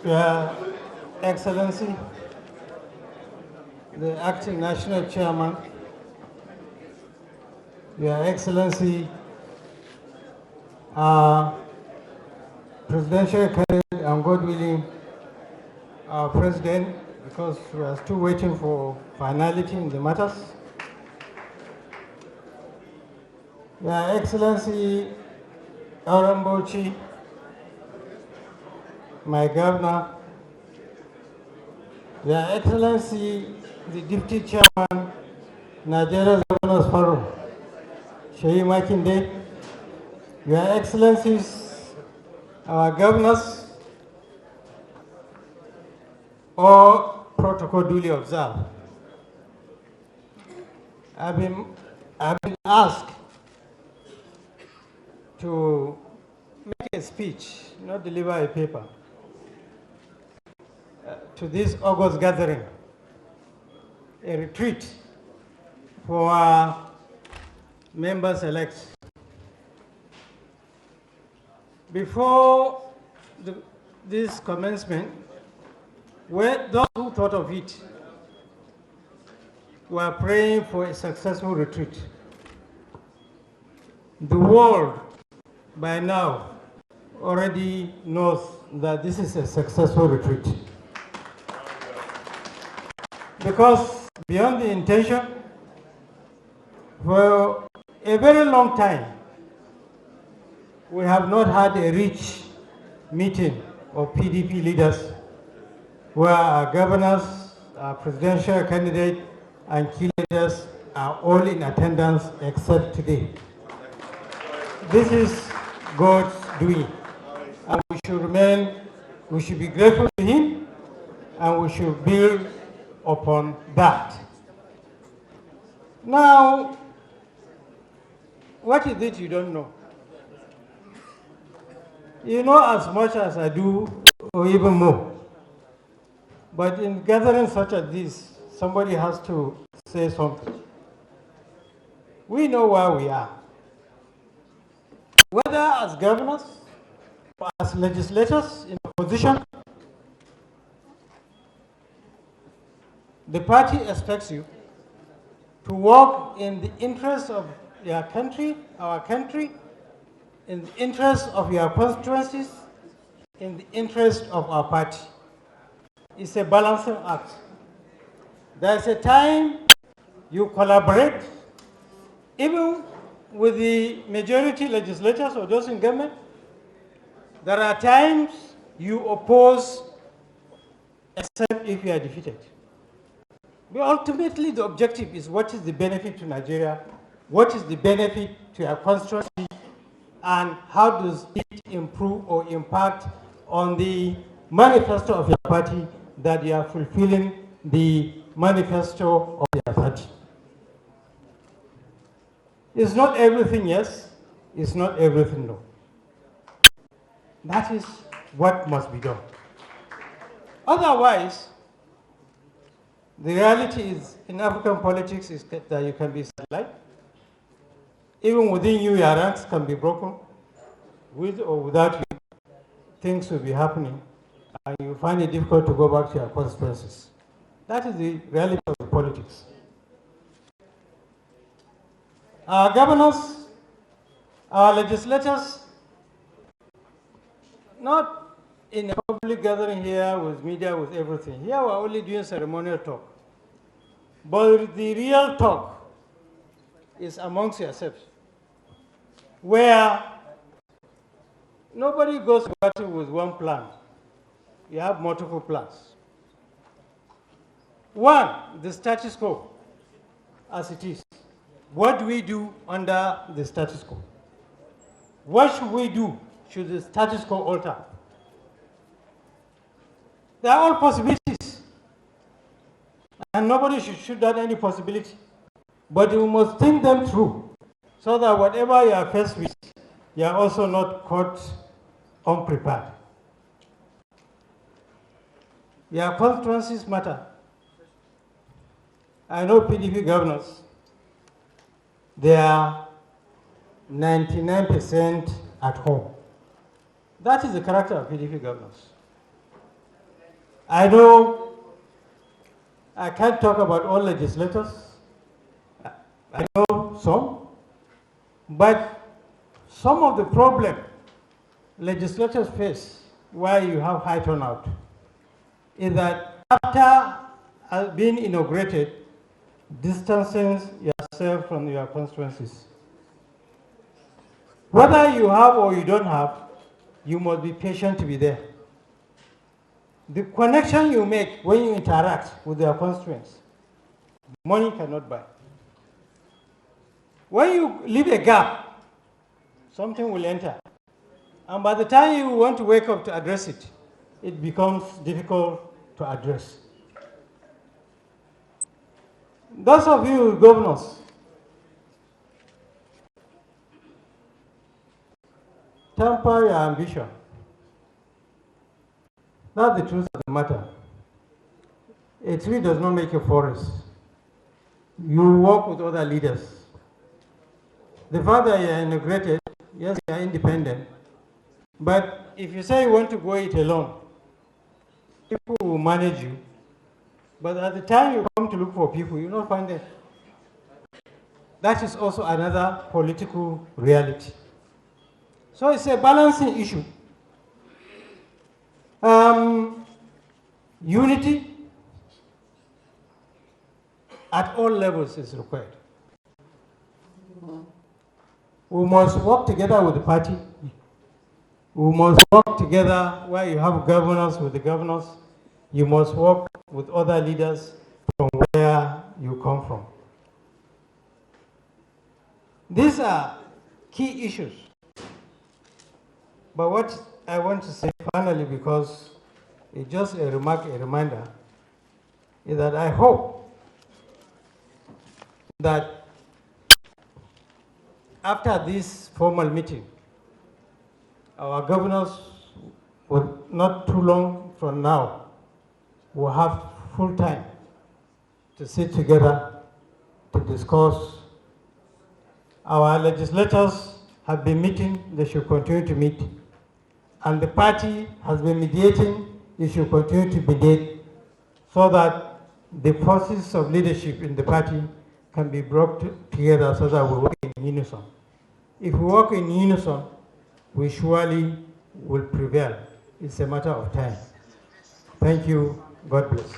Your Excellency, the Acting National Chairman, Your Excellency, Presidential candidate, and God willing, our President, because we are still waiting for finality in the matters. Your Excellency, Arambochi, my Governor, Your Excellency, the Deputy Chairman, Nigeria Governors Forum, Sheyi Makinde, Your Excellencies, our governors, all protocol duly observed. I've been asked to make a speech, not deliver a paper, to this August gathering, a retreat for our members-elect. Before this commencement, those who thought of it were praying for a successful retreat. The world, by now, already knows that this is a successful retreat. Because beyond the intention, for a very long time, we have not had a rich meeting of PDP leaders where our governors, our presidential candidate, and key leaders are all in attendance except today. This is God's doing, and we should be grateful to Him, and we should build upon that. Now, what is it you don't know? You know as much as I do, or even more. But in gatherings such as this, somebody has to say something. We know where we are. Whether as governors or as legislators in opposition, the party expects you to work in the interest of your country, our country, in the interest of your constituencies, in the interest of our party. It's a balancing act. There's a time you collaborate, even with the majority legislators or those in government. There are times you oppose, except if you are defeated. But ultimately, the objective is what is the benefit to Nigeria, what is the benefit to our constituency, and how does it improve or impact on the manifesto of your party that you are fulfilling the manifesto of your party. It's not everything yes, it's not everything no. That is what must be done. Otherwise, the reality is in African politics is that you can be sidelined. Even within you, your ranks can be broken. With or without you, things will be happening, and you find it difficult to go back to your constituencies. That is the reality of the politics. Our governors, our legislators, not in a public gathering here with media, with everything. Here we're only doing ceremonial talk. But the real talk is amongst yourselves, where nobody goes to battle with one plan. You have multiple plans. One, the status quo, as it is. What do we do under the status quo? What should we do should the status quo alter? They are all possibilities, and nobody should shoot down any possibility. But you must think them through, so that whatever you are faced with, you are also not caught unprepared. Your constituencies matter. I know PDP governors, they are 99% at home. That is the character of PDP governors. I know I can't talk about all legislators. I know some, but some of the problem legislators face why you have high turnout is that after being inaugurated, distancing yourself from your constituencies. Whether you have or you don't have, you must be patient to be there. The connection you make when you interact with your constituents, money cannot buy. When you leave a gap, something will enter. And by the time you want to wake up to address it, it becomes difficult to address. Those of you governors, temper your ambition. That's the truth of the matter. A tree does not make a forest. You work with other leaders. The fact that you are integrated, yes, you are independent. But if you say you want to go it alone, people will manage you. But at the time you come to look for people, you don't find them. That is also another political reality. So it's a balancing issue. Unity at all levels is required. We must work together with the party. We must work together where you have governors with the governors. You must work with other leaders from where you come from. These are key issues. But what I want to say finally, because it's just a reminder, is that I hope that after this formal meeting, our governors will not too long from now will have full time to sit together to discuss. Our legislators have been meeting, they should continue to meet. And the party has been mediating, it should continue to mediate so that the forces of leadership in the party can be brought together so that we work in unison. If we work in unison, we surely will prevail. It's a matter of time. Thank you. God bless.